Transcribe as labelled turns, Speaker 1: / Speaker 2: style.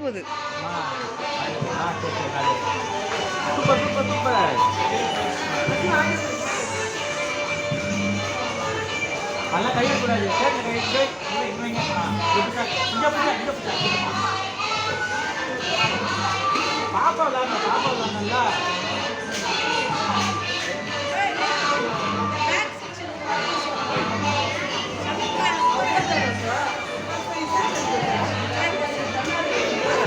Speaker 1: போகுது.
Speaker 2: Super super super. நல்லா கை கூடாது. சேர்த்து கை வச்சு இன்னும் பாப்பா விளாட்ணும் நல்லா